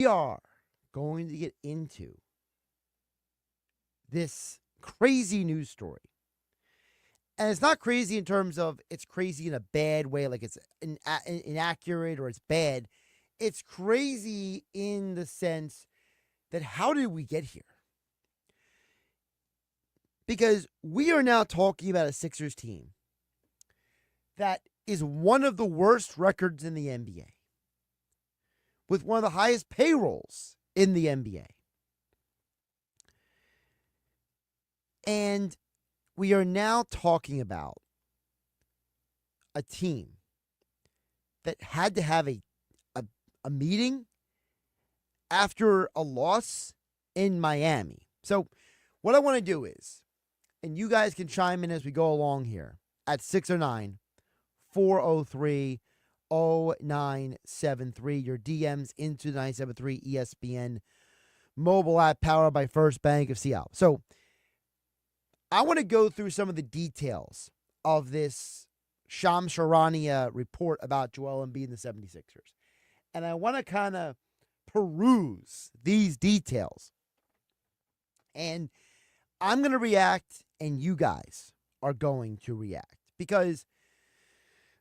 We are going to get into this crazy news story. And it's not crazy in terms of it's crazy in a bad way, like it's inaccurate or it's bad. It's crazy in the sense that how did we get here? Because we are now talking about a Sixers team that is one of the worst records in the NBA, with one of the highest payrolls in the NBA. And we are now talking about a team that had to have a meeting after a loss in Miami. So what I want to do is, and you guys can chime in as we go along here at 609 403 0973. Your DMs into the 973 ESPN mobile app powered by First Bank of Seattle. So I want to go through some of the details of this Shams Charania report about Joel Embiid and the 76ers. And I want to kind of peruse these details. And I'm going to react, and you guys are going to react. Because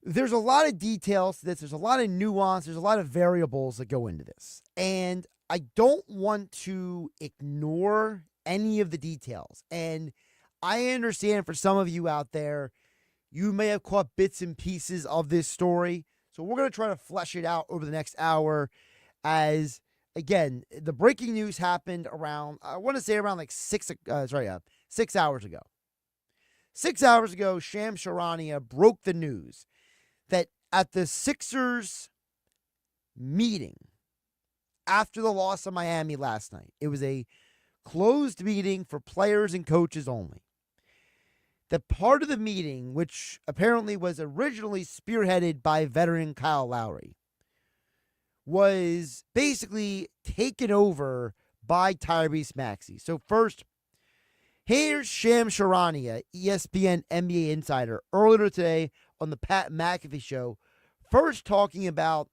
there's a lot of details to this. There's a lot of nuance. There's a lot of variables that go into this. And I don't want to ignore any of the details. And I understand for some of you out there, you may have caught bits and pieces of this story. So we're going to try to flesh it out over the next hour as, again, the breaking news happened around, I want to say around like 6 hours ago. 6 hours ago, Shams Charania broke the news that at the Sixers meeting after the loss of Miami last night, it was a closed meeting for players and coaches only. The part of the meeting, which apparently was originally spearheaded by veteran Kyle Lowry, was basically taken over by Tyrese Maxey. So first, here's Shams Charania, ESPN NBA insider, earlier today on the Pat McAfee show, first talking about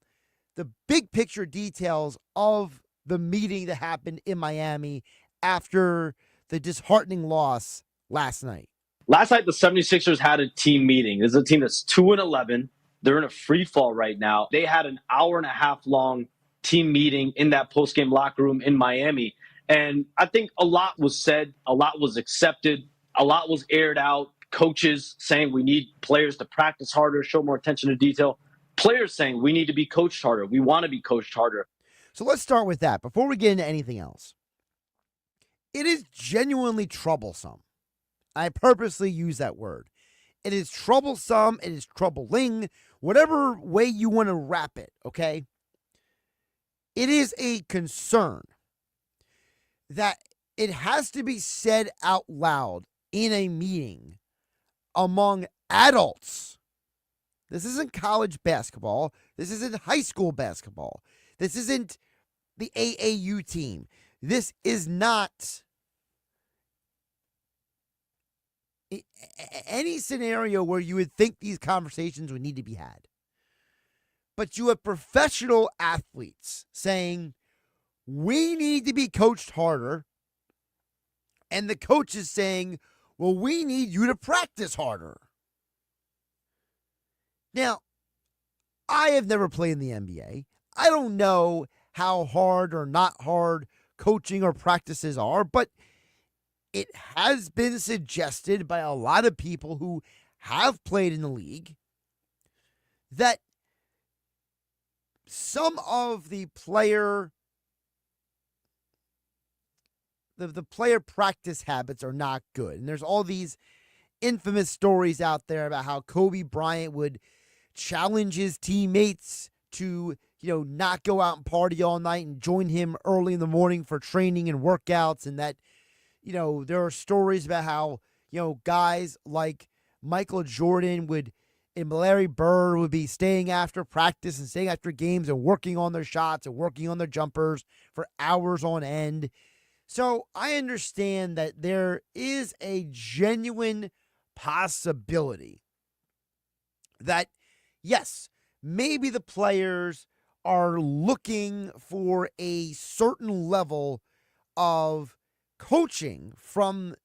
the big picture details of the meeting that happened in Miami after the disheartening loss last night. Last night, the 76ers had a team meeting. This is a team that's 2-11. They're in a free fall right now. They had an hour and a half long team meeting in that post-game locker room in Miami. And I think a lot was said, a lot was accepted, a lot was aired out. Coaches saying we need players to practice harder, show more attention to detail. Players saying we need to be coached harder. We want to be coached harder. So let's start with that before we get into anything else. It is genuinely troublesome. I purposely use that word. It is troublesome. It is troubling. Whatever way you want to wrap it, okay? It is a concern that it has to be said out loud in a meeting among adults. This isn't college basketball. This isn't high school basketball. This isn't the AAU team. This is not any scenario where you would think these conversations would need to be had. But you have professional athletes saying, we need to be coached harder. And the coach is saying, well, we need you to practice harder. Now, I have never played in the NBA. I don't know how hard or not hard coaching or practices are, but it has been suggested by a lot of people who have played in the league that some of the player practice habits are not good. And there's all these infamous stories out there about how Kobe Bryant would challenge his teammates to, not go out and party all night and join him early in the morning for training and workouts. And that, there are stories about how, guys like Michael Jordan and Larry Bird would be staying after practice and staying after games and working on their shots and working on their jumpers for hours on end. So I understand that there is a genuine possibility that, yes, maybe the players are looking for a certain level of coaching from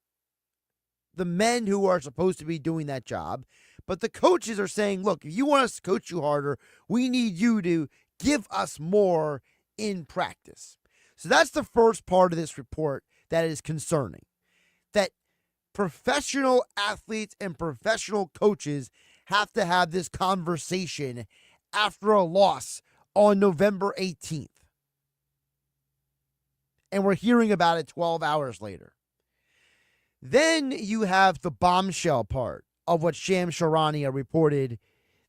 the men who are supposed to be doing that job. But the coaches are saying, look, if you want us to coach you harder, we need you to give us more in practice. So that's the first part of this report that is concerning. That professional athletes and professional coaches have to have this conversation after a loss on November 18th. And we're hearing about it 12 hours later. Then you have the bombshell part of what Shams Charania reported.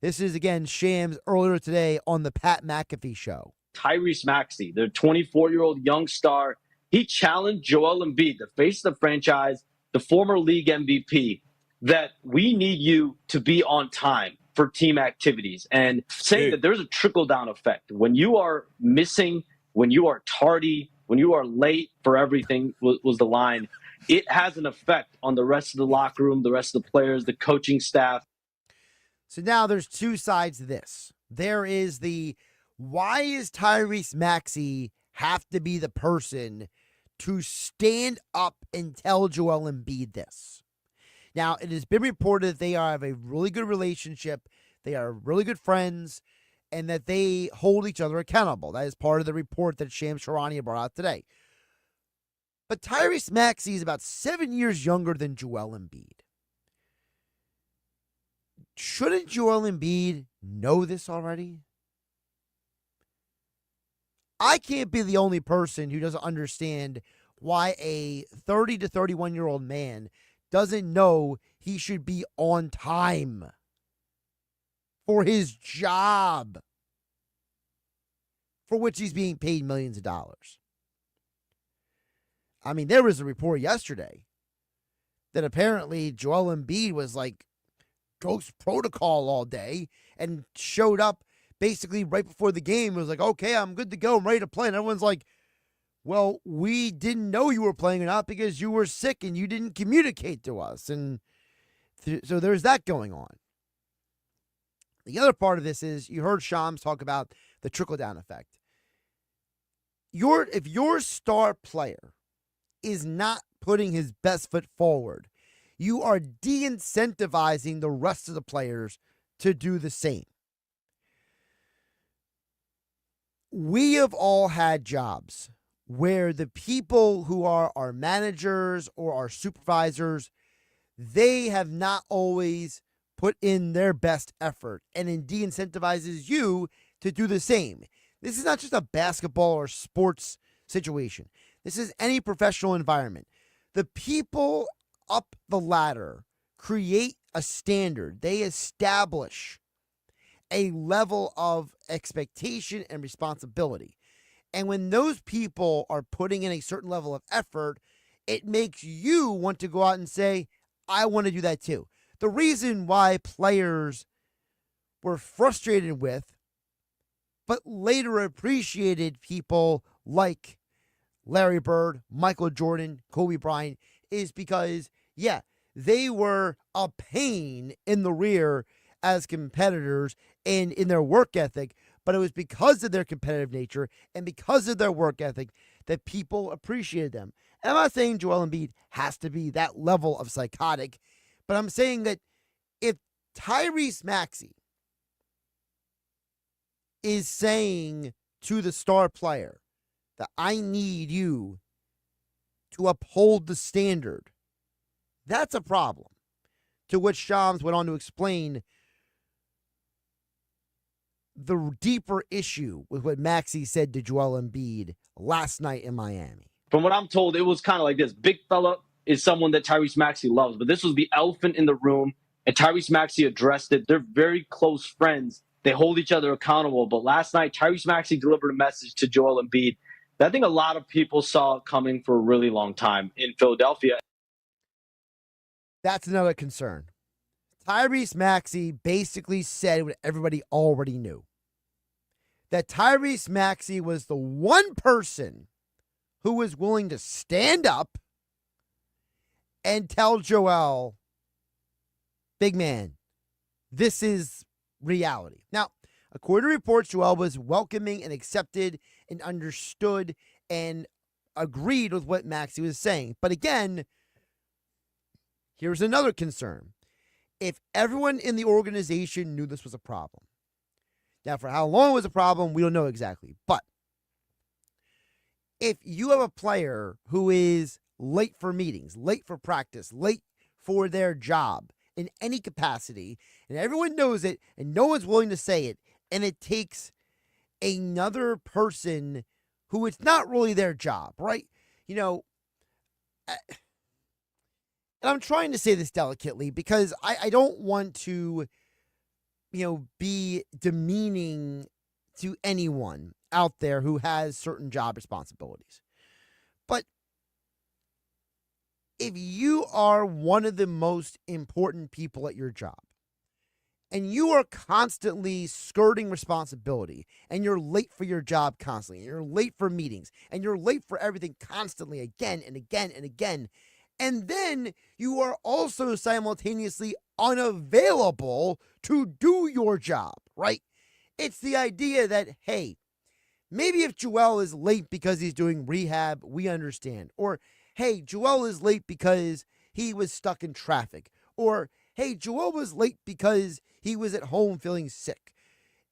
This is, again, Shams earlier today on the Pat McAfee show. Tyrese Maxey, the 24-year-old young star, he challenged Joel Embiid, the face of the franchise, the former league MVP, that we need you to be on time for team activities, and saying that there's a trickle-down effect. When you are missing, when you are tardy, when you are late for everything was the line, it has an effect on the rest of the locker room, the rest of the players, the coaching staff. So now there's two sides to this. There is the, why is Tyrese Maxey have to be the person to stand up and tell Joel Embiid this? Now, it has been reported that they have a really good relationship, they are really good friends, and that they hold each other accountable. That is part of the report that Shams Charania brought out today. But Tyrese Maxey is about 7 years younger than Joel Embiid. Shouldn't Joel Embiid know this already? I can't be the only person who doesn't understand why a 30 to 31-year-old man doesn't know he should be on time for his job, for which he's being paid millions of dollars. I mean, there was a report yesterday that apparently Joel Embiid was like ghost protocol all day and showed up basically right before the game. It was like, okay, I'm good to go. I'm ready to play. And everyone's like, well, we didn't know you were playing or not because you were sick and you didn't communicate to us. And so there's that going on. The other part of this is you heard Shams talk about the trickle-down effect. If your star player is not putting his best foot forward, you are de-incentivizing the rest of the players to do the same. We have all had jobs where the people who are our managers or our supervisors, they have not always put in their best effort, and it de-incentivizes you to do the same. This is not just a basketball or sports situation. This is any professional environment. The people up the ladder create a standard. They establish a level of expectation and responsibility. And when those people are putting in a certain level of effort, it makes you want to go out and say, I want to do that too. The reason why players were frustrated with, but later appreciated people like Larry Bird, Michael Jordan, Kobe Bryant, is because, yeah, they were a pain in the rear as competitors and in their work ethic, but it was because of their competitive nature and because of their work ethic that people appreciated them. And I'm not saying Joel Embiid has to be that level of psychotic, but I'm saying that if Tyrese Maxey is saying to the star player that I need you to uphold the standard, that's a problem. To which Shams went on to explain the deeper issue with what Maxey said to Joel Embiid last night in Miami. From what I'm told, it was kind of like this. Big fella is someone that Tyrese Maxey loves, but this was the elephant in the room, and Tyrese Maxey addressed it. They're very close friends. They hold each other accountable. But last night, Tyrese Maxey delivered a message to Joel Embiid that I think a lot of people saw coming for a really long time in Philadelphia. That's another concern. Tyrese Maxey basically said what everybody already knew. That Tyrese Maxey was the one person who was willing to stand up and tell Joel, big man, this is reality. Now, According to reports, Joel was welcoming and accepted and understood and agreed with what Maxey was saying. But again, here's another concern. If everyone in the organization knew this was a problem, now for how long it was a problem, we don't know exactly. But if you have a player who is late for meetings, late for practice, late for their job in any capacity, and everyone knows it and no one's willing to say it, and it takes another person who it's not really their job, right? You know, and I'm trying to say this delicately because I don't want to, be demeaning to anyone out there who has certain job responsibilities. But if you are one of the most important people at your job and you are constantly skirting responsibility and you're late for your job constantly, and you're late for meetings and you're late for everything constantly again and again and again, and then you are also simultaneously unavailable to do your job, right? It's the idea that, hey, maybe if Joel is late because he's doing rehab, we understand. Or, hey, Joel is late because he was stuck in traffic. Or, hey, Joel was late because he was at home feeling sick.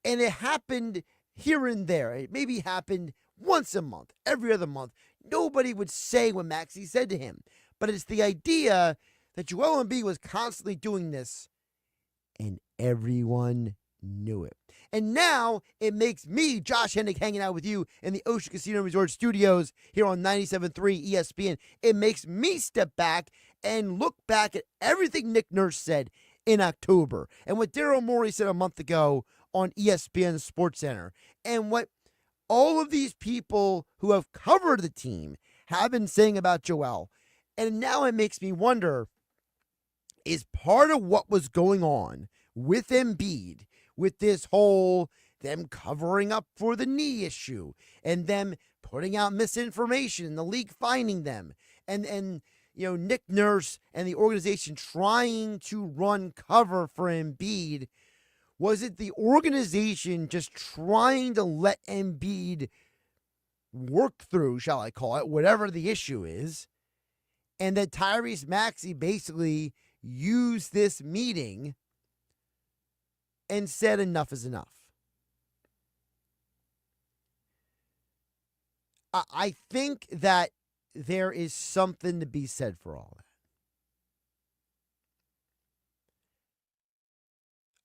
And it happened here and there. It maybe happened once a month, every other month. Nobody would say what Maxey said to him. But it's the idea that Joel Embiid was constantly doing this, and everyone knew it. And now it makes me, Josh Hennick, hanging out with you in the Ocean Casino Resort Studios here on 97.3 ESPN. It makes me step back and look back at everything Nick Nurse said in October and what Daryl Morey said a month ago on ESPN SportsCenter, and what all of these people who have covered the team have been saying about Joel. And now it makes me wonder, is part of what was going on with Embiid, with this whole them covering up for the knee issue and them putting out misinformation and the league finding them and Nick Nurse and the organization trying to run cover for Embiid, was it the organization just trying to let Embiid work through, shall I call it, whatever the issue is, and that Tyrese Maxey basically used this meeting and said enough is enough? I think that there is something to be said for all that.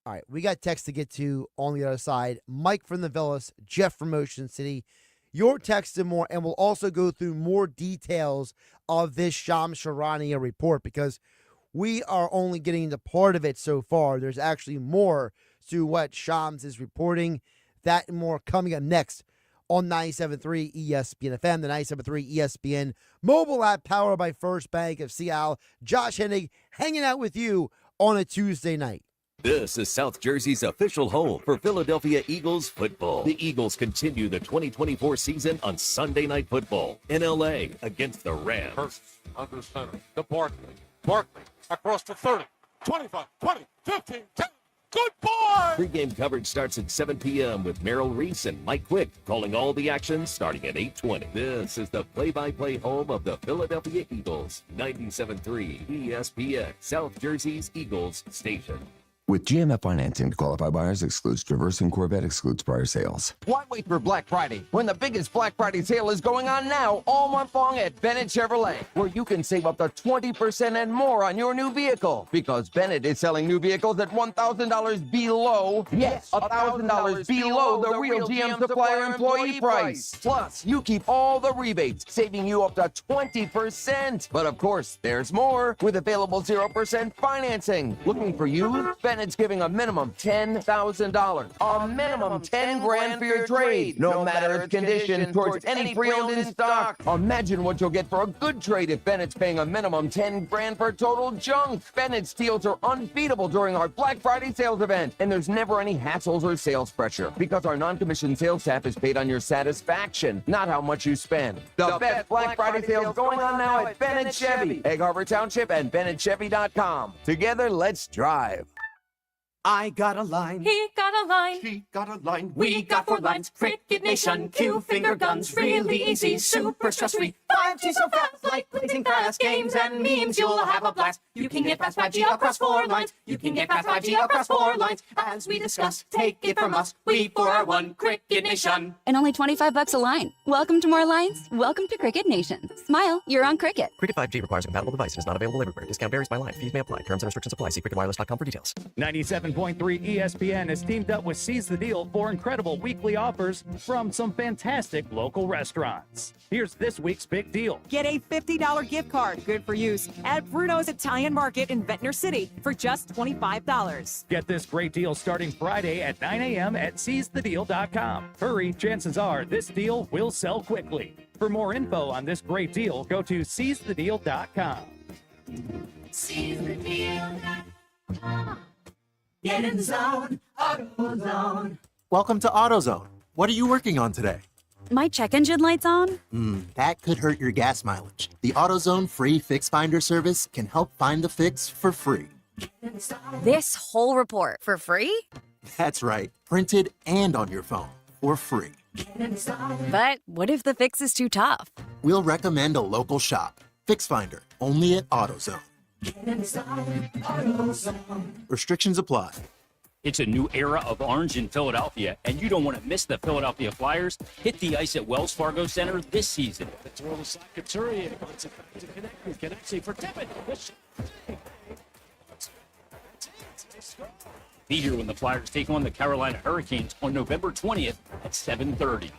All right, we got text to get to on the other side. Mike from the Villas, Jeff from Ocean City. Your text and more, and we'll also go through more details of this Shams Charania report because we are only getting into part of it so far. There's actually more to what Shams is reporting. That and more coming up next on 97.3 ESPN FM, the 97.3 ESPN mobile app powered by First Bank of Seattle. Josh Hennig hanging out with you on a Tuesday night. This is South Jersey's official home for Philadelphia Eagles football. The Eagles continue the 2024 season on Sunday Night Football in L.A. against the Rams. Hurst under center to Barkley. Barkley across the 30, 25, 20, 15, 10. Good boy! Pre-game coverage starts at 7 p.m. with Merrill Reese and Mike Quick calling all the action starting at 8:20. This is the play-by-play home of the Philadelphia Eagles. 97.3 ESPN, South Jersey's Eagles station. With GMF financing to qualify buyers excludes Traverse and Corvette excludes prior sales. Why wait for Black Friday when the biggest Black Friday sale is going on now all month long at Bennett Chevrolet, where you can save up to 20% and more on your new vehicle because Bennett is selling new vehicles at $1,000 below, yes, $1,000 below the real GM supplier employee price. Plus, you keep all the rebates, saving you up to 20%. But of course, there's more with available 0% financing. Looking for you? Bennett's giving a minimum $10,000, a minimum 10 grand for your trade, no matter its condition, towards any pre-owned in stock. Imagine what you'll get for a good trade if Bennett's paying a minimum 10 grand for total junk. Bennett's deals are unbeatable during our Black Friday sales event, and there's never any hassles or sales pressure because our non-commissioned sales staff is paid on your satisfaction, not how much you spend. The best Black Friday sales going on now at Bennett Chevy, Egg Harbor Township, and BennettChevy.com. Together, let's drive. I got a line. He got a line. She got a line. We got 4 lines. Cricket Nation. Q finger guns. Really easy. Super stress-free. 5G so fast. Like blazing fast. Games and memes. You'll have a blast. You can get fast 5G across 4 lines. You can get fast 5G across 4 lines. As we discuss, take it from us. We 4 are 1 Cricket Nation. And only $25 a line. Welcome to more lines. Welcome to Cricket Nation. Smile, you're on Cricket. Cricket 5G requires a compatible device and is not available everywhere. Discount varies by line. Fees may apply. Terms and restrictions apply. See cricketwireless.com for details. 97.3 ESPN has teamed up with Seize the Deal for incredible weekly offers from some fantastic local restaurants. Here's this week's big deal. Get a $50 gift card, good for use, at Bruno's Italian Market in Ventnor City for just $25. Get this great deal starting Friday at 9 a.m. at seizethedeal.com. Hurry, chances are this deal will sell quickly. For more info on this great deal, go to seizethedeal.com. SeizeTheDeal.com. Get in the zone. AutoZone. Welcome to AutoZone. What are you working on today? My check engine light's on? That could hurt your gas mileage. The AutoZone free Fix Finder service can help find the fix for free. This whole report for free? That's right. Printed and on your phone for free. But what if the fix is too tough? We'll recommend a local shop. Fix Finder, only at AutoZone. Restrictions apply. It's a new era of orange in Philadelphia, and you don't want to miss the Philadelphia Flyers. Hit the ice at Wells Fargo Center this season. Be here when the Flyers take on the Carolina Hurricanes on November 20th at 7:30.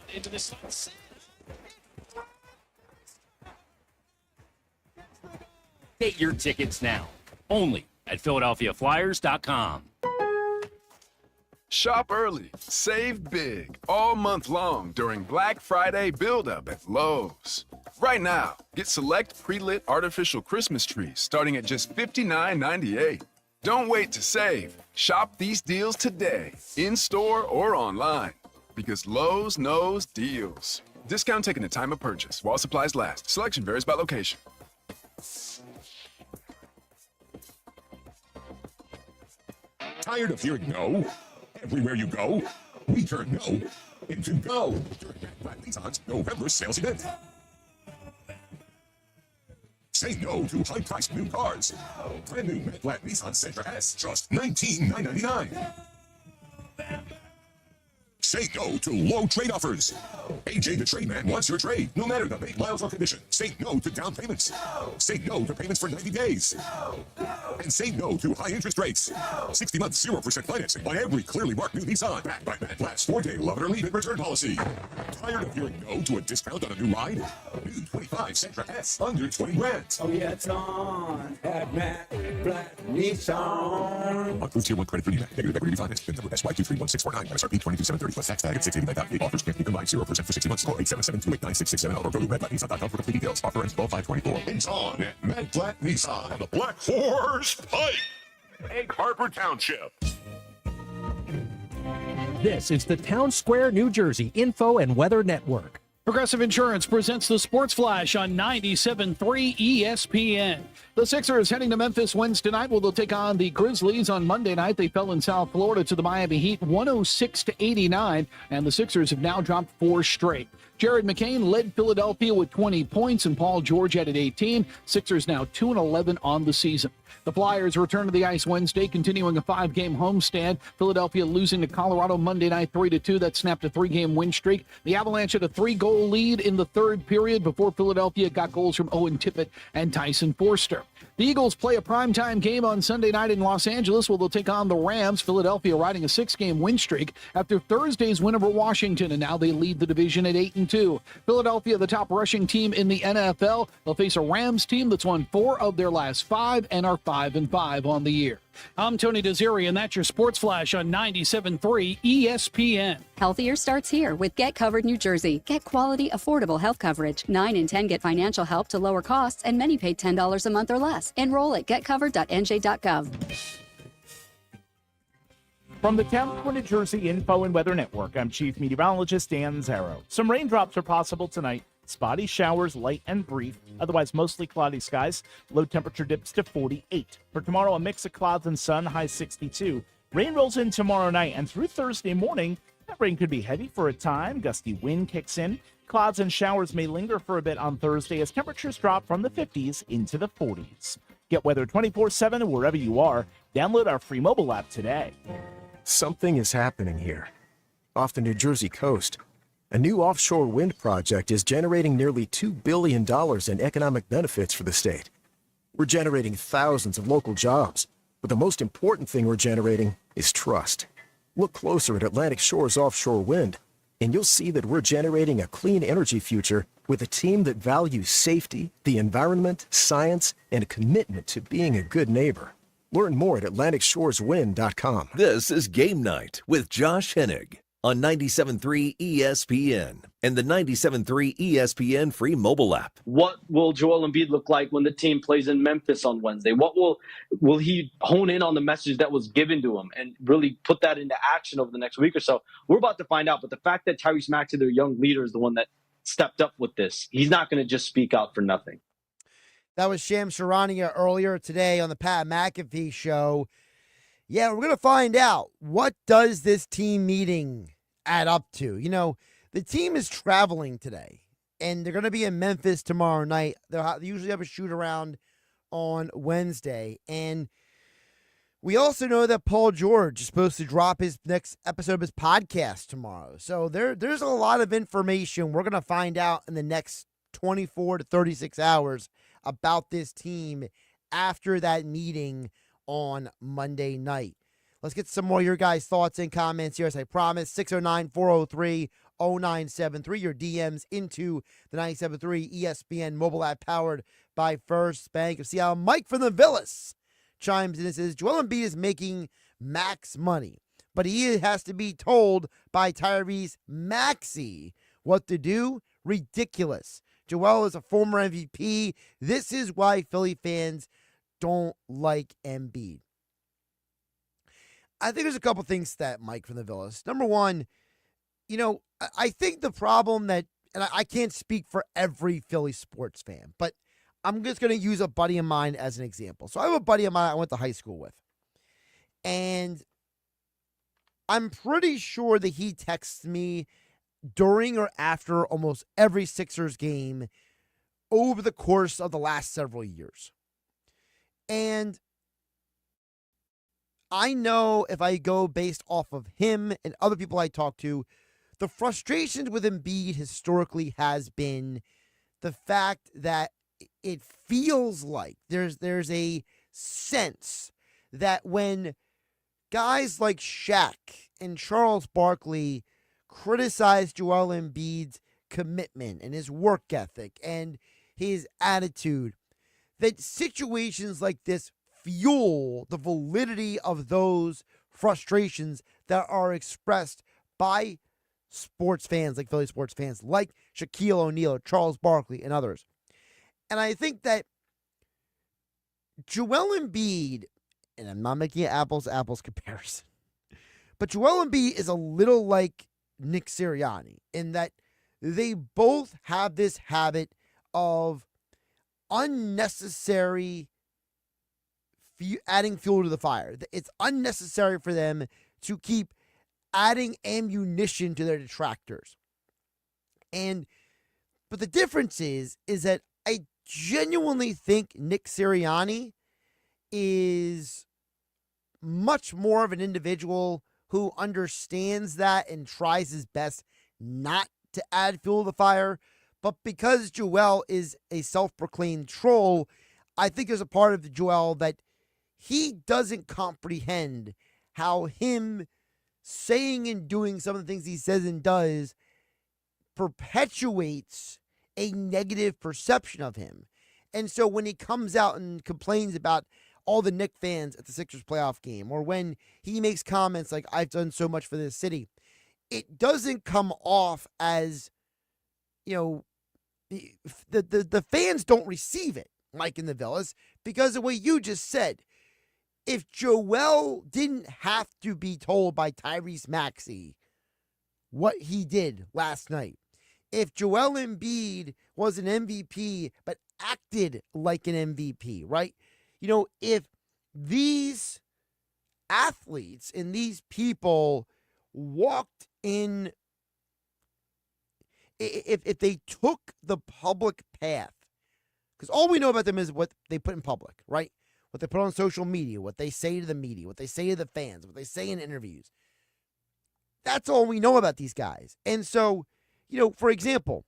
Get your tickets now, only at PhiladelphiaFlyers.com. Shop early, save big, all month long during Black Friday build-up at Lowe's. Right now, get select pre-lit artificial Christmas trees starting at just $59.98. Don't wait to save. Shop these deals today, in-store or online, because Lowe's knows deals. Discount taken at time of purchase while supplies last. Selection varies by location. Tired of hearing no? Everywhere you go, we turn no into go during Matt Blatt Nissan's November sales event. Say no to high-priced new cars. Brand new Matt Blatt Nissan Sentra S, just $19,999. Say no to low trade offers. AJ the Trade Man wants your trade, no matter the make, miles, or condition. Say no to down payments. Say no to payments for 90 days. And say no to high interest rates. 60 months, 0% financing on every clearly marked new Nissan. Backed by Matt Blatt's 4-day love it or leave it return policy. Tired of hearing no to a discount on a new ride? New 25 Sentra S, under 20 grand. Oh yeah, it's on at Matt Blatt Nissan. Approved Tier 1 credit for you. Negative equity finance. PIN number SY231649. MSRP 22730 plus tax tag at $689.98. Offers can't be combined 0% for 60 months. Call 877-289-6670 or go to MattBlattNissan.com for complete details. Offer ends 12/5/24. It's on at Matt Blatt Nissan on the Black Horse Pike. Egg Harbor Township. This is the Town Square, New Jersey Info and Weather Network. Progressive Insurance presents the Sports Flash on 97.3 ESPN. The Sixers heading to Memphis Wednesday night. Well, they'll take on the Grizzlies on Monday night. They fell in South Florida to the Miami Heat 106-89, and the Sixers have now dropped 4 straight. Jared McCain led Philadelphia with 20 points, and Paul George added 18. Sixers now 2-11 on the season. The Flyers return to the ice Wednesday, continuing a 5-game homestand. Philadelphia losing to Colorado Monday night 3-2. That snapped a 3-game win streak. The Avalanche had a 3-goal lead in the third period before Philadelphia got goals from Owen Tippett and Tyson Forster. The Eagles play a primetime game on Sunday night in Los Angeles, where they'll take on the Rams. Philadelphia riding a 6-game win streak after Thursday's win over Washington, and now they lead the division at 8-2. Philadelphia, the top rushing team in the NFL. They'll face a Rams team that's won 4 of their last 5 and are 5-5 on the year. I'm Tony Desiri, and that's your Sports Flash on 97.3 ESPN. Healthier starts here with Get Covered New Jersey. Get quality, affordable health coverage. 9 in 10 get financial help to lower costs, and many pay $10 a month or less. Enroll at getcovered.nj.gov. From the Town Square, New Jersey Info and Weather Network, I'm Chief Meteorologist Dan Zarrow. Some raindrops are possible tonight. Spotty showers, light and brief. Otherwise, mostly cloudy skies. Low temperature dips to 48. For tomorrow, a mix of clouds and sun, high 62. Rain rolls in tomorrow night, and through Thursday morning, that rain could be heavy for a time. Gusty wind kicks in. Clouds and showers may linger for a bit on Thursday as temperatures drop from the 50s into the 40s. Get weather 24/7 wherever you are. Download our free mobile app today. Something is happening here. Off the New Jersey coast, a new offshore wind project is generating nearly $2 billion in economic benefits for the state. We're generating thousands of local jobs, but the most important thing we're generating is trust. Look closer at Atlantic Shore's offshore wind, and you'll see that we're generating a clean energy future with a team that values safety, the environment, science, and a commitment to being a good neighbor. Learn more at AtlanticShoresWind.com. This is Game Night with Josh Hennig on 97.3 ESPN and the 97.3 ESPN free mobile app. What will Joel Embiid look like when the team plays in Memphis on Wednesday? What will he hone in on the message that was given to him and really put that into action over the next week or so? We're about to find out. But the fact that Tyrese Maxey, their young leader, is the one that stepped up with this, he's not going to just speak out for nothing. That was Shams Charania earlier today on the Pat McAfee show. Yeah, we're going to find out, what does this team meeting add up to? You know, the team is traveling today, and they're going to be in Memphis tomorrow night. They usually have a shoot around on Wednesday. And we also know that Paul George is supposed to drop his next episode of his podcast tomorrow. So there's a lot of information we're going to find out in the next 24 to 36 hours about this team after that meeting on Monday night. Let's get some more of your guys' thoughts and comments here, as I promised. 609-403-0973. Your DMs into the 97.3 ESPN mobile app powered by First Bank of Seattle. Mike from the Villas chimes in and says, Joel Embiid is making max money, but he has to be told by Tyrese Maxey what to do. Ridiculous. Joel is a former MVP. This is why Philly fans don't like Embiid. I think there's a couple things that Mike from the Villas. Number one, you know, I think the problem that, and I can't speak for every Philly sports fan, but I'm just going to use a buddy of mine as an example. So I have a buddy of mine I went to high school with, and I'm pretty sure that he texts me during or after almost every Sixers game over the course of the last several years. And I know, if I go based off of him and other people I talk to, the frustrations with Embiid historically has been the fact that it feels like there's a sense that when guys like Shaq and Charles Barkley criticize Joel Embiid's commitment and his work ethic and his attitude, that situations like this fuel the validity of those frustrations that are expressed by sports fans, like Philly sports fans, like Shaquille O'Neal, Charles Barkley, and others. And I think that Joel Embiid, and I'm not making an apples-to-apples comparison, but Joel Embiid is a little like Nick Sirianni in that they both have this habit of unnecessary adding fuel to the fire. It's unnecessary for them to keep adding ammunition to their detractors. But the difference is that I genuinely think Nick Sirianni is much more of an individual who understands that and tries his best not to add fuel to the fire. But because Joel is a self-proclaimed troll, I think there's a part of Joel that he doesn't comprehend how him saying and doing some of the things he says and does perpetuates a negative perception of him. And so when he comes out and complains about all the Knicks fans at the Sixers playoff game, or when he makes comments like, I've done so much for this city, it doesn't come off as, you know, the fans don't receive it, like in the Villas, because of what you just said. If Joel didn't have to be told by Tyrese Maxey what he did last night, if Joel Embiid was an MVP but acted like an MVP, right? You know, if these athletes and these people walked in, if they took the public path, because all we know about them is what they put in public, right? What they put on social media, what they say to the media, what they say to the fans, what they say in interviews. That's all we know about these guys. And so, for example,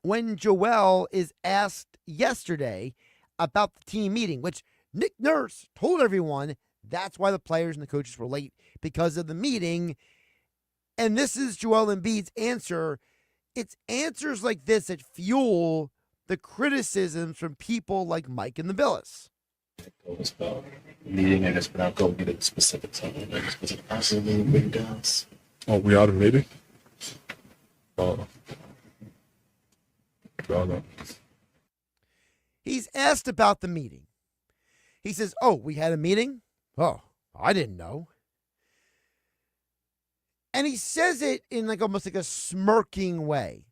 when Joel is asked yesterday about the team meeting, which Nick Nurse told everyone that's why the players and the coaches were late, because of the meeting. And this is Joel Embiid's answer. It's answers like this that fuel the criticisms from people like Mike and the Villas. About meeting, I guess we're not going into the specifics of it, like specific possibly breakdowns. Oh, we are the meeting? Oh. No. He's asked about the meeting. He says, "Oh, we had a meeting? Oh, I didn't know." And he says it in almost like a smirking way.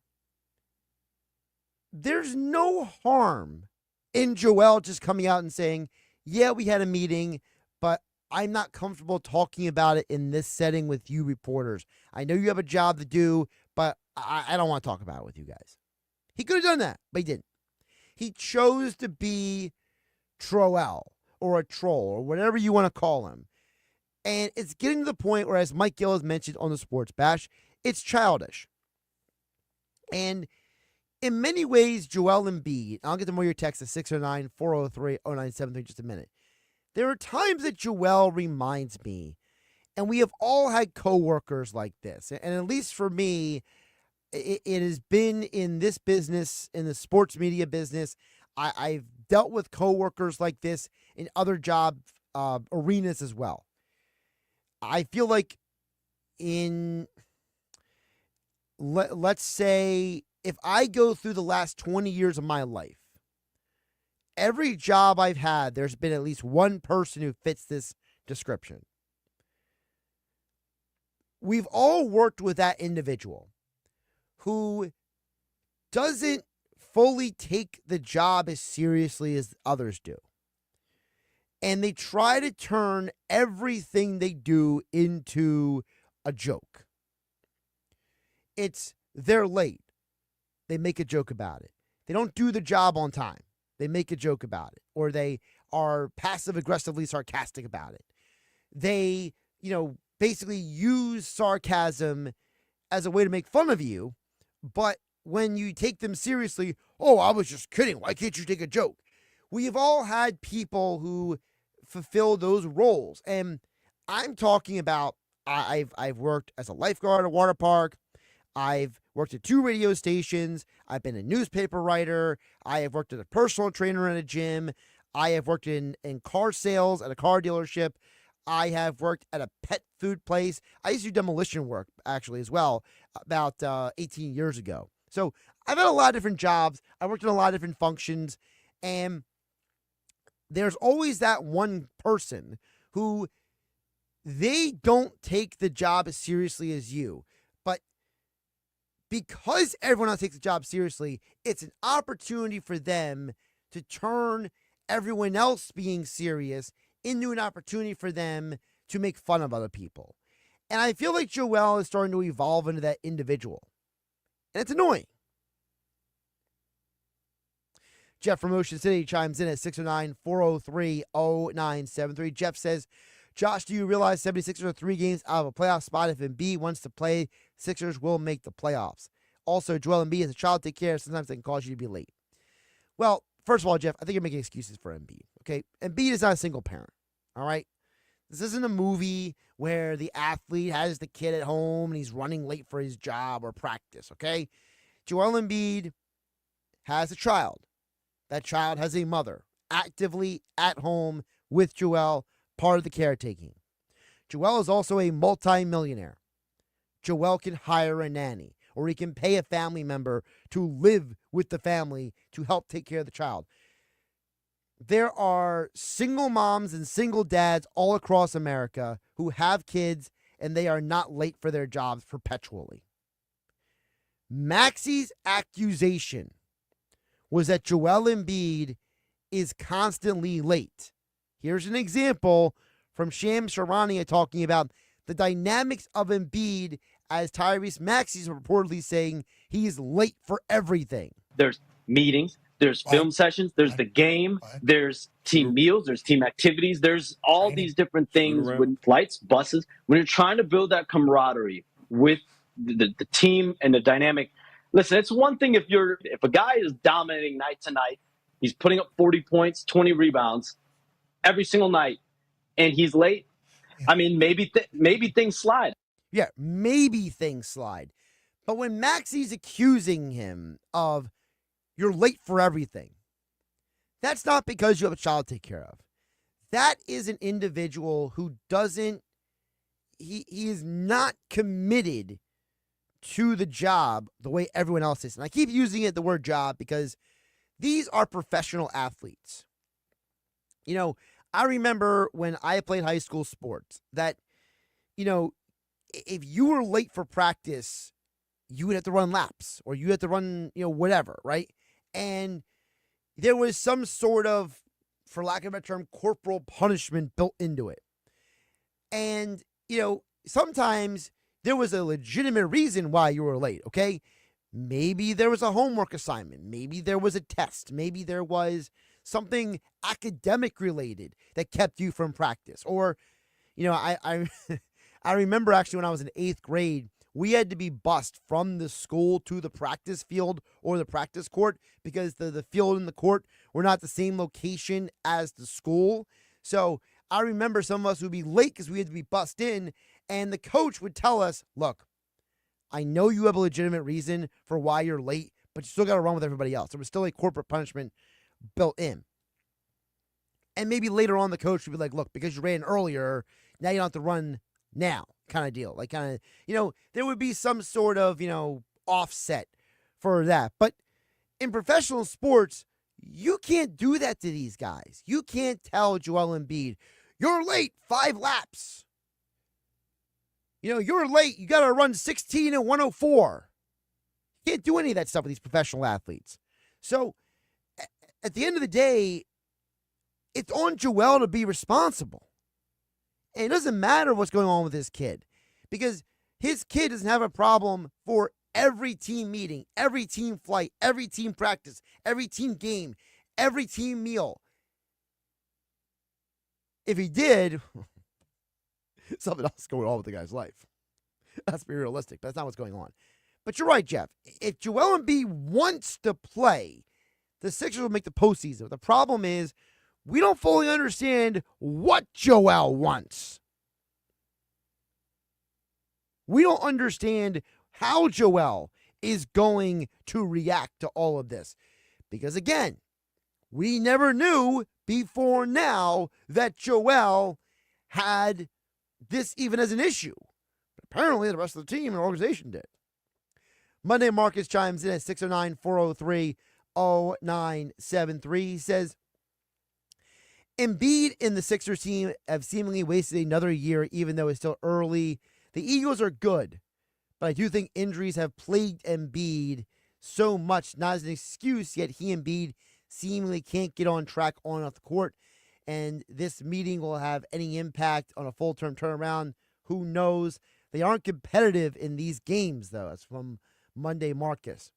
There's no harm in Joel just coming out and saying, "Yeah, we had a meeting, but I'm not comfortable talking about it in this setting with you reporters. I know you have a job to do, but I don't want to talk about it with you guys." He could have done that, but he didn't. He chose to be Troll or a troll or whatever you want to call him. And it's getting to the point where, as Mike Gill has mentioned on the Sports Bash, it's childish. And in many ways, Joel Embiid, I'll get to more of your texts at 609-403-0973 in just a minute. There are times that Joel reminds me, and we have all had coworkers like this, and at least for me, it has been in this business, in the sports media business. I've dealt with coworkers like this in other job arenas as well. I feel like let's say, if I go through the last 20 years of my life, every job I've had, there's been at least one person who fits this description. We've all worked with that individual who doesn't fully take the job as seriously as others do. And they try to turn everything they do into a joke. They're late. They make a joke about it. They don't do the job on time. They make a joke about it. Or they are passive-aggressively sarcastic about it. They, basically use sarcasm as a way to make fun of you. But when you take them seriously, "Oh, I was just kidding. Why can't you take a joke?" We've all had people who fulfill those roles. And I'm talking about, I've worked as a lifeguard at a water park. I've worked at 2 radio stations. I've been a newspaper writer. I have worked as a personal trainer at a gym. I have worked in car sales at a car dealership. I have worked at a pet food place. I used to do demolition work, actually, as well, about 18 years ago. So I've had a lot of different jobs. I worked in a lot of different functions. And there's always that one person who, they don't take the job as seriously as you. But because everyone else takes the job seriously, it's an opportunity for them to turn everyone else being serious into an opportunity for them to make fun of other people. And I feel like Joel is starting to evolve into that individual. And it's annoying. Jeff from Ocean City chimes in at 609-403-0973. Jeff says, "Josh, do you realize 76ers are 3 games out of a playoff spot? If Embiid wants to play, Sixers will make the playoffs. Also, Joel Embiid is a child to take care of. Sometimes they can cause you to be late." Well, first of all, Jeff, I think you're making excuses for Embiid. Okay? Embiid is not a single parent. All right? This isn't a movie where the athlete has the kid at home and he's running late for his job or practice. Okay? Joel Embiid has a child. That child has a mother actively at home with Joel, part of the caretaking. Joel is also a multi-millionaire. Joel can hire a nanny, or he can pay a family member to live with the family to help take care of the child. There are single moms and single dads all across America who have kids, and they are not late for their jobs perpetually. Maxey's accusation was that Joel Embiid is constantly late. Here's an example from Shams Charania talking about the dynamics of Embiid as Tyrese Maxey's reportedly saying he is late for everything. There's meetings, there's film sessions, there's the game, there's team meals, there's team activities, there's all these different things with flights, buses. When you're trying to build that camaraderie with the team and the dynamic, listen, it's one thing if a guy is dominating night to night, he's putting up 40 points, 20 rebounds every single night, and he's late. I mean, maybe things slide. Yeah, maybe things slide. But when Maxey's accusing him of you're late for everything, that's not because you have a child to take care of. That is an individual who he is not committed to the job the way everyone else is. And I keep using the word job because these are professional athletes. You know, I remember when I played high school sports that, you know, if you were late for practice, you would have to run laps or you had to run, whatever, right? And there was some sort of, for lack of a better term, corporal punishment built into it. And, sometimes there was a legitimate reason why you were late, okay? Maybe there was a homework assignment. Maybe there was a test. Maybe there was something academic related that kept you from practice. Or, I I remember actually when I was in 8th grade, we had to be bused from the school to the practice field or the practice court because the field and the court were not the same location as the school. So I remember some of us would be late because we had to be bussed in, and the coach would tell us, look, I know you have a legitimate reason for why you're late, but you still got to run with everybody else. There was still a corporate punishment built in. And maybe later on the coach would be like, look, because you ran earlier, now you don't have to run now, kind of deal. Like, kind of, there would be some sort of, offset for that. But in professional sports, you can't do that to these guys. You can't tell Joel Embiid, you're late 5 laps. You're late. You got to run 16 and 104. You can't do any of that stuff with these professional athletes. So at the end of the day, it's on Joel to be responsible. And it doesn't matter what's going on with this kid because his kid doesn't have a problem for every team meeting, every team flight, every team practice, every team game, every team meal. If he did, something else going on with the guy's life. Let's be realistic. That's not what's going on. But you're right, Jeff. If Joel Embiid wants to play, the Sixers will make the postseason. The problem is, we don't fully understand what Joel wants. We don't understand how Joel is going to react to all of this. Because again, we never knew before now that Joel had this even as an issue. But apparently the rest of the team and organization did. Monday Marcus chimes in at 609-403-0973. He says, Embiid and the Sixers team have seemingly wasted another year, even though it's still early. The Eagles are good, but I do think injuries have plagued Embiid so much, not as an excuse, yet he and Embiid seemingly can't get on track on and off the court, and this meeting will have any impact on a full-term turnaround. Who knows? They aren't competitive in these games, though. That's from Monday Marcus.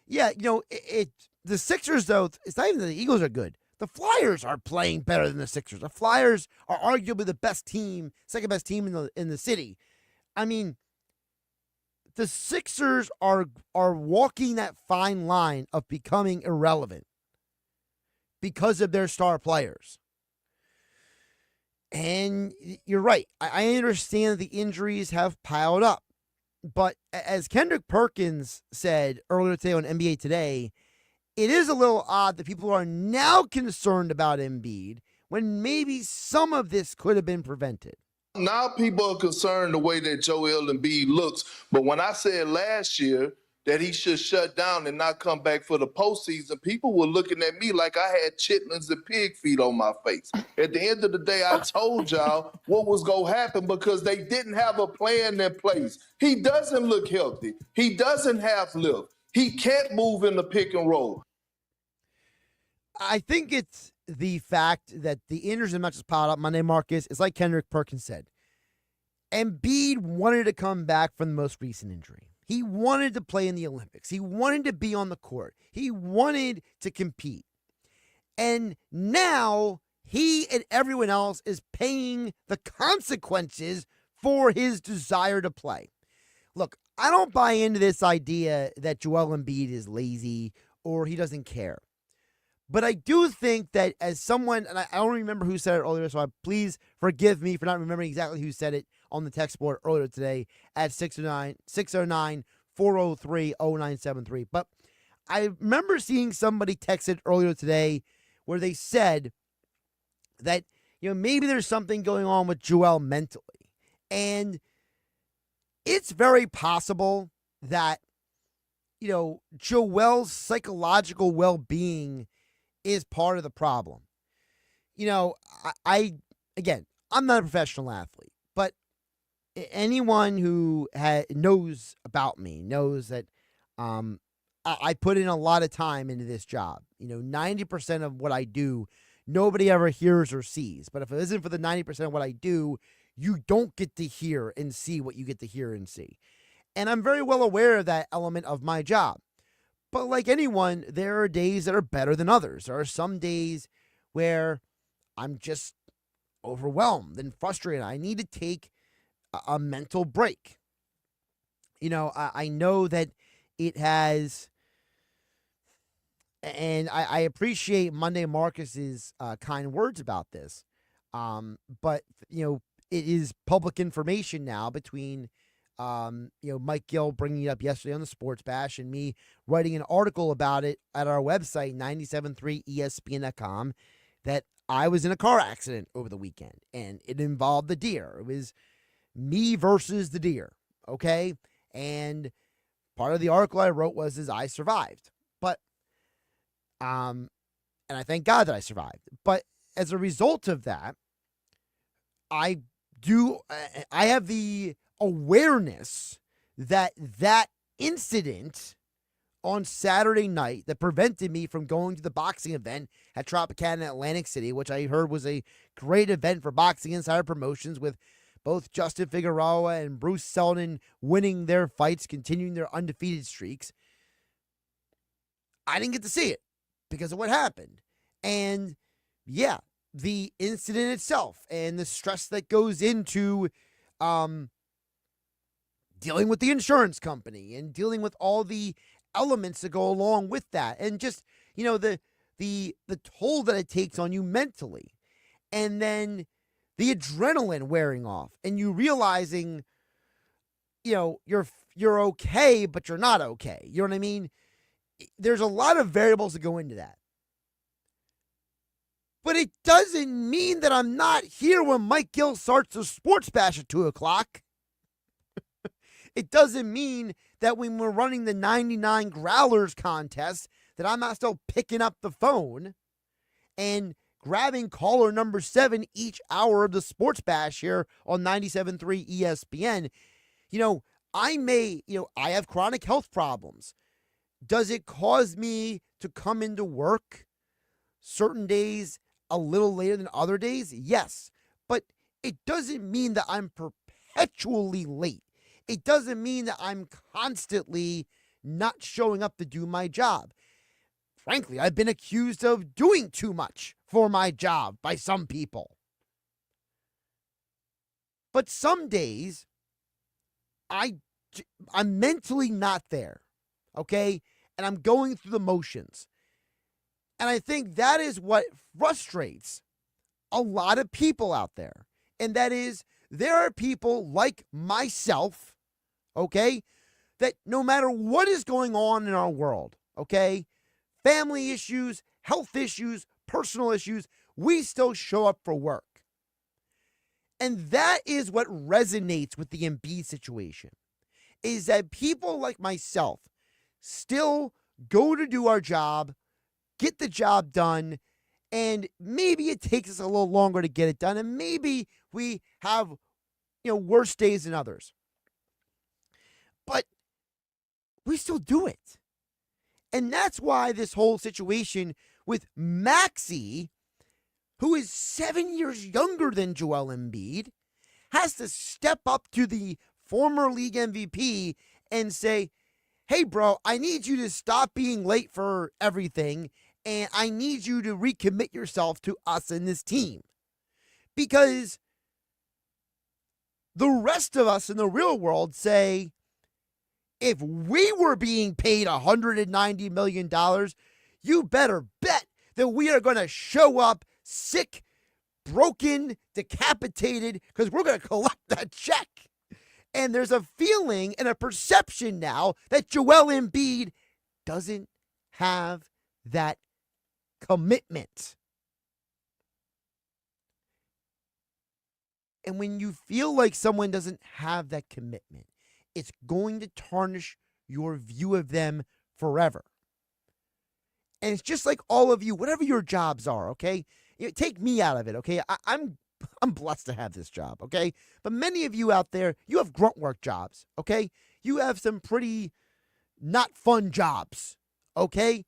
Yeah, the Sixers, though, it's not even that the Eagles are good. The Flyers are playing better than the Sixers. The Flyers are arguably the best team, second best team in the city. I mean, the Sixers are walking that fine line of becoming irrelevant because of their star players. And you're right. I understand that the injuries have piled up. But as Kendrick Perkins said earlier today on NBA Today, it is a little odd that people are now concerned about Embiid when maybe some of this could have been prevented. Now people are concerned the way that Joel Embiid looks. But when I said last year that he should shut down and not come back for the postseason, people were looking at me like I had chitlins and pig feet on my face. At the end of the day, I told y'all what was going to happen because they didn't have a plan in place. He doesn't look healthy. He doesn't have lift. He can't move in the pick and roll. I think it's the fact that the injuries and matches piled up Monday, Marcus, is like Kendrick Perkins said. Embiid wanted to come back from the most recent injury. He wanted to play in the Olympics. He wanted to be on the court. He wanted to compete. And now he and everyone else is paying the consequences for his desire to play. Look, I don't buy into this idea that Joel Embiid is lazy or he doesn't care. But I do think that as someone, and I don't remember who said it earlier, so please forgive me for not remembering exactly who said it on the text board earlier today at 609-403-0973. But I remember seeing somebody text it earlier today where they said that, maybe there's something going on with Joel mentally. And it's very possible that, Joel's psychological well-being is part of the problem. Again, I'm not a professional athlete, but anyone who knows about me knows that I put in a lot of time into this job. 90% of what I do, nobody ever hears or sees. But if it isn't for the 90% of what I do, you don't get to hear and see what you get to hear and see. And I'm very well aware of that element of my job. But like anyone, there are days that are better than others. There are some days where I'm just overwhelmed and frustrated. I need to take a mental break. I know that it has, and I appreciate Monday Marcus's kind words about this. But, it is public information now between Mike Gill bringing it up yesterday on the Sports Bash and me writing an article about it at our website, 973ESPN.com, that I was in a car accident over the weekend and it involved the deer. It was me versus the deer. Okay. And part of the article I wrote was I survived, but, and I thank God that I survived, but as a result of that, I have the awareness that incident on Saturday night that prevented me from going to the boxing event at Tropicana in Atlantic City, which I heard was a great event for Boxing Insider Promotions with both Justin Figueroa and Bruce Seldon winning their fights, continuing their undefeated streaks. I didn't get to see it because of what happened. And yeah, the incident itself and the stress that goes into dealing with the insurance company and dealing with all the elements that go along with that. And just, the toll that it takes on you mentally. And then the adrenaline wearing off and you realizing, you're okay, but you're not okay. You know what I mean? There's a lot of variables that go into that. But it doesn't mean that I'm not here when Mike Gill starts the Sports Bash at 2 o'clock. It doesn't mean that when we're running the 99 Growlers contest that I'm not still picking up the phone and grabbing caller number 7 each hour of the Sports Bash here on 97.3 ESPN. I have chronic health problems. Does it cause me to come into work certain days a little later than other days? Yes. But it doesn't mean that I'm perpetually late. It doesn't mean that I'm constantly not showing up to do my job. Frankly, I've been accused of doing too much for my job by some people. But some days, I'm mentally not there, okay? And I'm going through the motions. And I think that is what frustrates a lot of people out there. And that is, there are people like myself, okay, that no matter what is going on in our world, okay, family issues, health issues, personal issues, we still show up for work. And that is what resonates with the Embiid situation, is that people like myself still go to do our job, get the job done, and maybe it takes us a little longer to get it done, and maybe we have, worse days than others. But we still do it. And that's why this whole situation with Maxey who is 7 years younger than Joel Embiid, has to step up to the former league MVP and say, hey, bro, I need you to stop being late for everything, and I need you to recommit yourself to us and this team. Because the rest of us in the real world say, if we were being paid $190 million, you better bet that we are going to show up sick, broken, decapitated, because we're going to collect that check. And there's a feeling and a perception now that Joel Embiid doesn't have that commitment. And when you feel like someone doesn't have that commitment, it's going to tarnish your view of them forever. And it's just like all of you, whatever your jobs are, okay? Take me out of it, okay? I'm blessed to have this job, okay? But many of you out there, you have grunt work jobs, okay? You have some pretty not fun jobs, okay?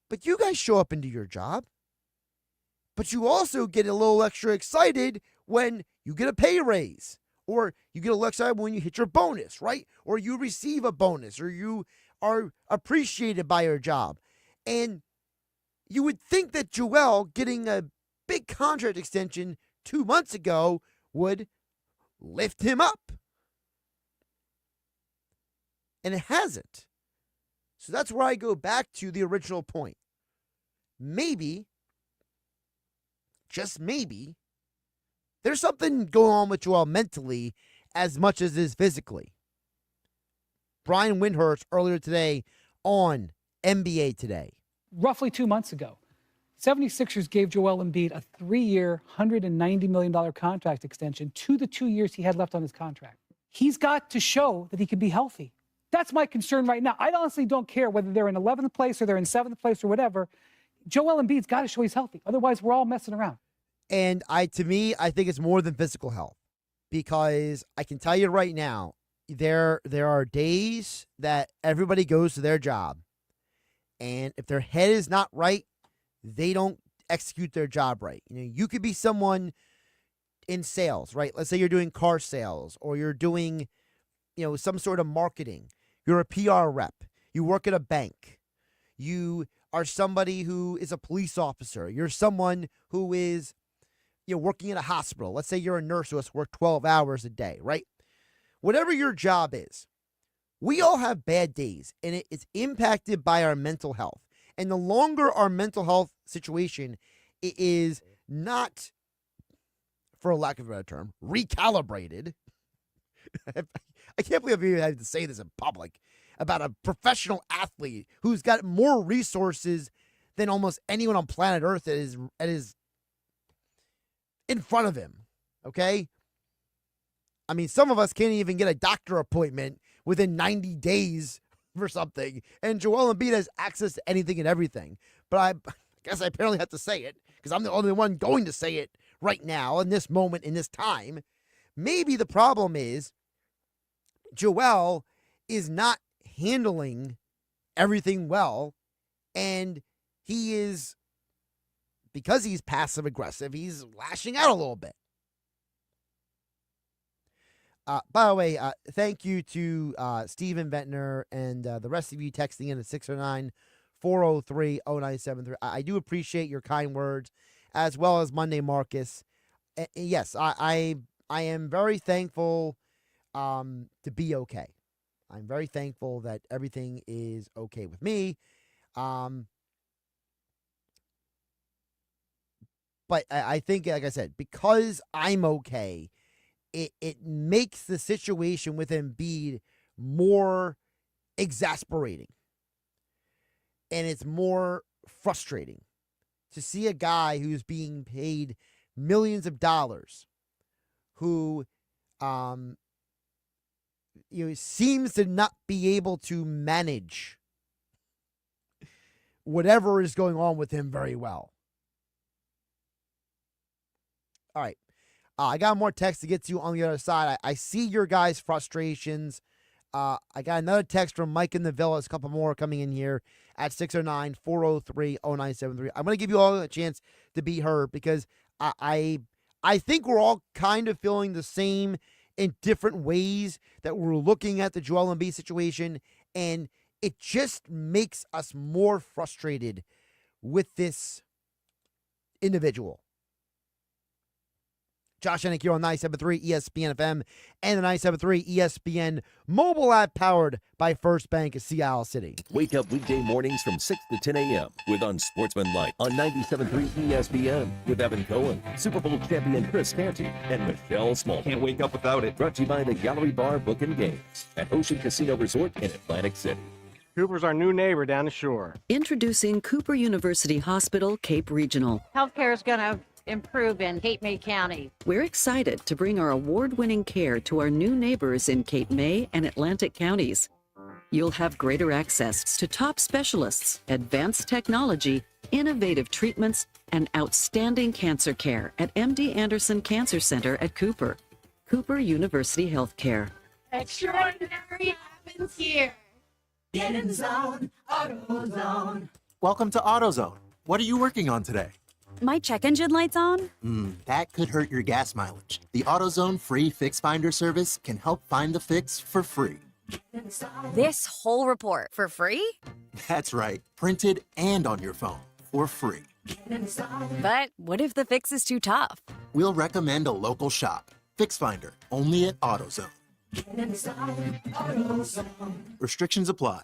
But you guys show up into your job. But you also get a little extra excited when you get a pay raise, or you get a little excited when you hit your bonus, right? Or you receive a bonus, or you are appreciated by your job. And you would think that Joel getting a big contract extension 2 months ago would lift him up. And it hasn't. So that's where I go back to the original point. Maybe, just maybe, there's something going on with Joel mentally as much as it is physically. Brian Windhorst earlier today on NBA Today. Roughly 2 months ago, 76ers gave Joel Embiid a 3-year, $190 million contract extension to the 2 years he had left on his contract. He's got to show that he can be healthy. That's my concern right now. I honestly don't care whether they're in 11th place or they're in 7th place or whatever. Joel Embiid's got to show he's healthy. Otherwise, we're all messing around. And to me, I think it's more than physical health, because I can tell you right now, there are days that everybody goes to their job, and if their head is not right, they don't execute their job right. You know, you could be someone in sales, right? Let's say you're doing car sales, or you're doing, some sort of marketing. You're a PR rep. You work at a bank. You are somebody who is a police officer. You're someone who is, working at a hospital. Let's say you're a nurse who has to work 12 hours a day, right? Whatever your job is, we all have bad days, and it's impacted by our mental health. And the longer our mental health situation is not, for a lack of a better term, recalibrated. I can't believe I even had to say this in public about a professional athlete who's got more resources than almost anyone on planet Earth that is in front of him, okay? I mean, some of us can't even get a doctor appointment within 90 days for something, and Joel Embiid has access to anything and everything. But I guess I apparently have to say it, because I'm the only one going to say it right now, in this moment, in this time. Maybe the problem is Joel is not handling everything well, and he is, because he's passive aggressive, he's lashing out a little bit. By the way, thank you to Steven Ventnor and the rest of you texting in at 609-403-0973. I do appreciate your kind words, as well as Monday Marcus. Yes, I am very thankful to be okay. I'm very thankful that everything is okay with me. But I think, like I said, because I'm okay, it makes the situation with Embiid more exasperating. And it's more frustrating to see a guy who's being paid millions of dollars, who seems to not be able to manage whatever is going on with him very well. All right. I got more text to get to on the other side. I see your guys' frustrations. I got another text from Mike in the Villas, a couple more coming in here at 609-403-0973. I'm going to give you all a chance to be heard because I think we're all kind of feeling the same in different ways that we're looking at the Joel Embiid situation, and it just makes us more frustrated with this individual. Josh Hennick here on 97.3 ESPN FM and the 97.3 ESPN mobile app powered by First Bank of Seattle City. Wake up weekday mornings from 6 to 10 a.m. with Unsportsmanlike on 97.3 ESPN with Evan Cohen, Super Bowl champion Chris Canty, and Michelle Small. Can't wake up without it. Brought to you by the Gallery Bar Book and Games at Ocean Casino Resort in Atlantic City. Cooper's our new neighbor down the shore. Introducing Cooper University Hospital, Cape Regional. Healthcare is going to improve in Cape May County. We're excited to bring our award-winning care to our new neighbors in Cape May and Atlantic counties. You'll have greater access to top specialists, advanced technology, innovative treatments, and outstanding cancer care at MD Anderson Cancer Center at Cooper. Cooper University Healthcare. Extraordinary happens here. Get in the zone, AutoZone. Welcome to AutoZone. What are you working on today? My check engine light's on? That could hurt your gas mileage. The AutoZone free fix finder service can help find the fix for free. This whole report for free? That's right, printed and on your phone for free. But what if the fix is too tough? We'll recommend a local shop. Fix Finder, only at AutoZone. Restrictions apply.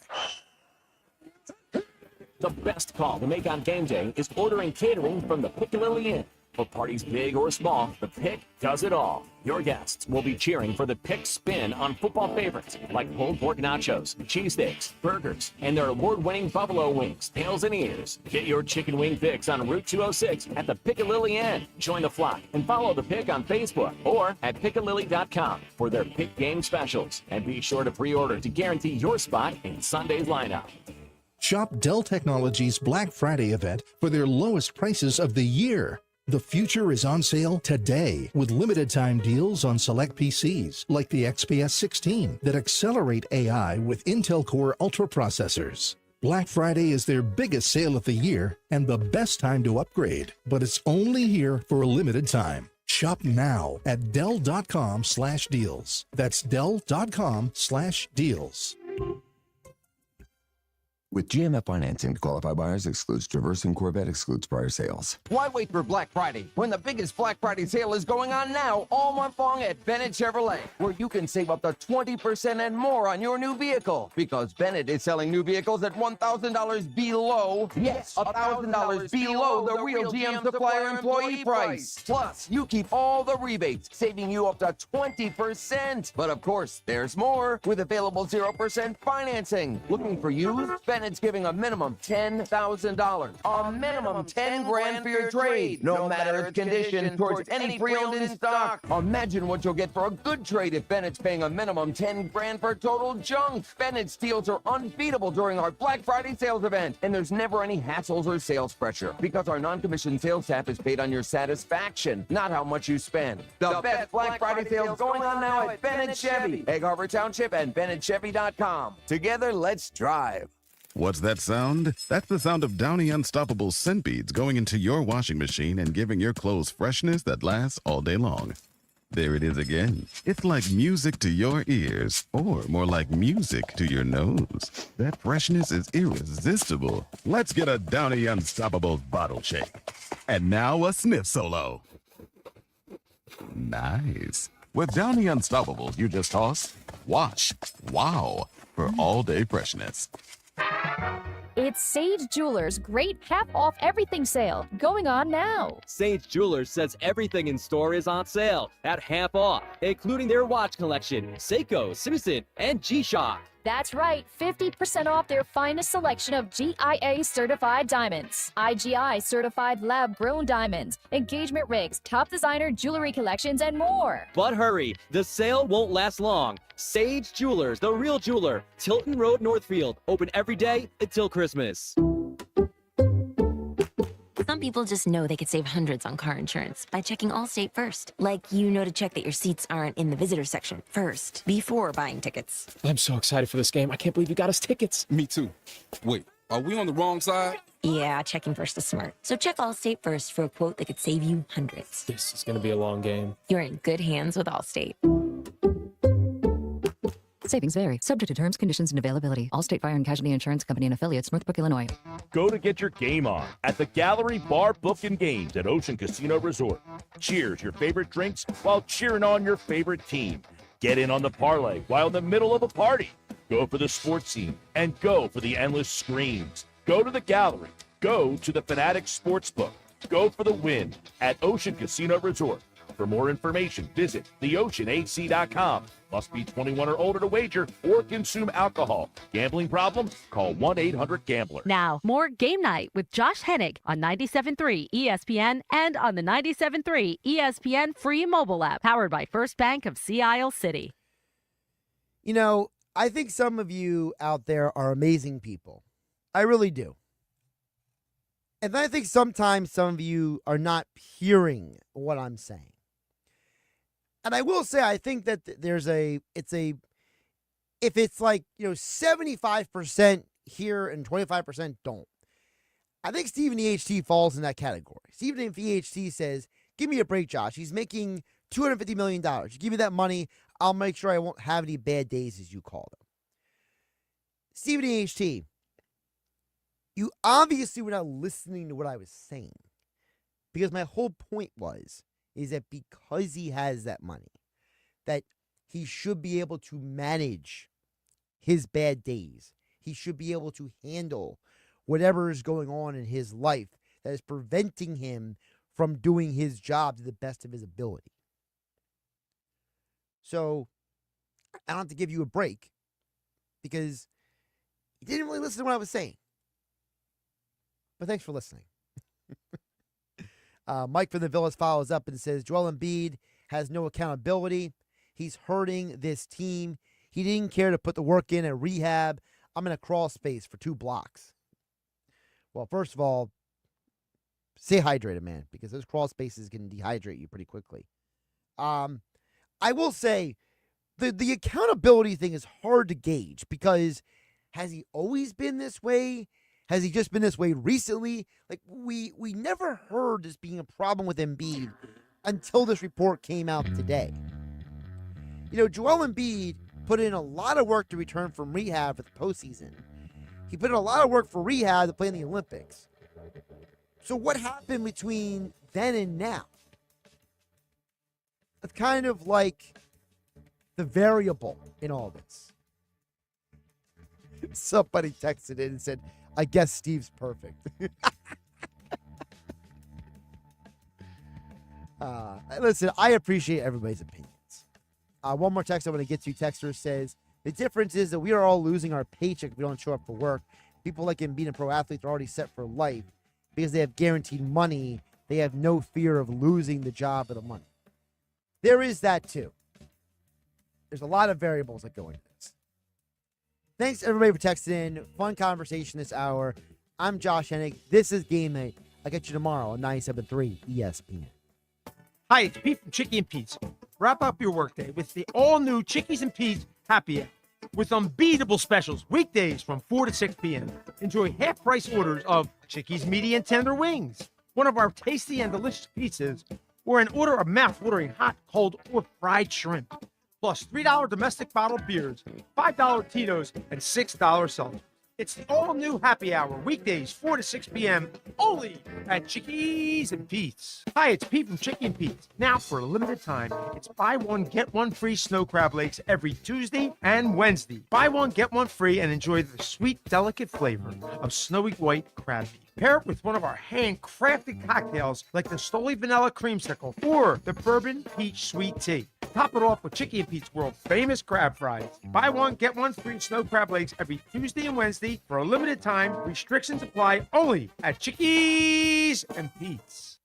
The best call to make on game day is ordering catering from the Piccalilli Inn. For parties big or small, the Pick does it all. Your guests will be cheering for the Pick spin on football favorites like pulled pork nachos, cheesesteaks, burgers, and their award-winning buffalo wings, tails, and ears. Get your chicken wing fix on Route 206 at the Piccalilli Inn. Join the flock and follow the Pick on Facebook or at piccalilli.com for their Pick game specials. And be sure to pre-order to guarantee your spot in Sunday's lineup. Shop Dell Technologies Black Friday event for their lowest prices of the year. The future is on sale today with limited time deals on select PCs like the XPS 16 that accelerate AI with Intel Core Ultra processors. Black Friday is their biggest sale of the year and the best time to upgrade, but it's only here for a limited time. Shop now at Dell.com/deals. That's Dell.com/deals. With GMF financing to qualify buyers excludes Traverse and Corvette excludes prior sales. Why wait for Black Friday when the biggest Black Friday sale is going on now all month long at Bennett Chevrolet, where you can save up to 20% and more on your new vehicle because Bennett is selling new vehicles at $1,000 below, yes, $1,000 below the real GM supplier employee price. Plus, you keep all the rebates, saving you up to 20%. But of course, there's more with available 0% financing. Looking for used? Bennett's giving a minimum $10,000, a minimum 10 grand for your trade, no matter its condition, towards any pre-owned in stock. Imagine what you'll get for a good trade if Bennett's paying a minimum 10 grand for total junk. Bennett's deals are unbeatable during our Black Friday sales event, and there's never any hassles or sales pressure because our non-commissioned sales staff is paid on your satisfaction, not how much you spend. The best Black Friday sales going on now at Bennett Chevy, Egg Harbor Township, and BennettChevy.com. Together, let's drive. What's that sound? That's the sound of Downy Unstoppable scent beads going into your washing machine and giving your clothes freshness that lasts all day long. There it is again. It's like music to your ears, or more like music to your nose. That freshness is irresistible. Let's get a Downy Unstoppable bottle shake. And now a sniff solo. Nice. With Downy Unstoppables, you just toss, wash, wow, for all-day freshness. It's Sage Jewelers' great half-off everything sale going on now. Sage Jewelers says everything in store is on sale at half off, including their watch collection, Seiko, Citizen, and G-Shock. That's right, 50% off their finest selection of GIA certified diamonds, IGI certified lab-grown diamonds, engagement rings, top designer jewelry collections, and more. But hurry, the sale won't last long. Sage Jewelers, the real jeweler, Tilton Road, Northfield, open every day until Christmas. Some people just know they could save hundreds on car insurance by checking Allstate first. Like, you know to check that your seats aren't in the visitor section first, before buying tickets. I'm so excited for this game. I can't believe you got us tickets. Me too. Wait, Are we on the wrong side? Yeah, checking first is smart. So check Allstate first for a quote that could save you hundreds. This is going to be a long game. You're in good hands with Allstate. Savings vary, subject to terms, conditions, and availability. Allstate Fire and Casualty Insurance Company and affiliates, Northbrook, Illinois. Go to get your game on at the Gallery Bar Book and Games at Ocean Casino Resort. Cheers your favorite drinks while cheering on your favorite team. Get in on the parlay while in the middle of a party. Go for the sports scene and go for the endless screams. Go to the Gallery. Go to the Fanatics Sportsbook. Go for the win at Ocean Casino Resort. For more information, visit theoceanac.com. Must be 21 or older to wager or consume alcohol. Gambling problem? Call 1-800-GAMBLER. Now, more Game Night with Josh Hennig on 97.3 ESPN and on the 97.3 ESPN free mobile app, powered by First Bank of Sea Isle City. You know, I think some of you out there are amazing people. I really do. And I think sometimes some of you are not hearing what I'm saying. And I will say, I think that if it's like, 75% here and 25% don't. I think Stephen EHT falls in that category. Stephen EHT says, give me a break, Josh. He's making $250 million. You give me that money, I'll make sure I won't have any bad days, as you call them. Stephen EHT, you obviously were not listening to what I was saying. Because my whole point is that because he has that money, that he should be able to manage his bad days. He should be able to handle whatever is going on in his life that is preventing him from doing his job to the best of his ability. So, I don't have to give you a break because you didn't really listen to what I was saying. But thanks for listening. Mike from the Villas follows up and says, Joel Embiid has no accountability. He's hurting this team. He didn't care to put the work in at rehab. I'm in a crawl space for 2 blocks. Well, first of all, stay hydrated, man, because those crawl spaces can dehydrate you pretty quickly. I will say the accountability thing is hard to gauge because has he always been this way? Has he just been this way recently? Like, we never heard this being a problem with Embiid until this report came out today. Joel Embiid put in a lot of work to return from rehab for the postseason. He put in a lot of work for rehab to play in the Olympics. So what happened between then and now? It's kind of like the variable in all this. Somebody texted in and said, I guess Steve's perfect. Listen, I appreciate everybody's opinions. One more text I want to get to. Texter says, the difference is that we are all losing our paycheck if we don't show up for work. People like Embiid and pro athletes are already set for life because they have guaranteed money. They have no fear of losing the job or the money. There is that too. There's a lot of variables that go into this. Thanks, everybody, for texting in. Fun conversation this hour. I'm Josh Hennig. This is Game Night. I'll get you tomorrow on 97.3 ESPN. Hi, it's Pete from Chickie and Pete's. Wrap up your workday with the all-new Chickies and Pete's Happy Hour with unbeatable specials weekdays from 4 to 6 p.m. Enjoy half-price orders of Chickies medium tender wings, one of our tasty and delicious pizzas, or an order of mouth-watering hot, cold, or fried shrimp. Plus $3 domestic bottled beers, $5 Tito's, and $6 seltzers. It's the all-new Happy Hour, weekdays 4 to 6 p.m., only at Chickies and Pete's. Hi, it's Pete from Chickie and Pete's. Now, for a limited time, it's buy one, get one free snow crab legs every Tuesday and Wednesday. Buy one, get one free, and enjoy the sweet, delicate flavor of snowy white crab meat. Pair it with one of our handcrafted cocktails like the Stoli Vanilla Creamsicle or the Bourbon Peach Sweet Tea. Top it off with Chickie and Pete's world famous crab fries. Buy one, get one free snow crab legs every Tuesday and Wednesday for a limited time. Restrictions apply only at Chickies and Pete's.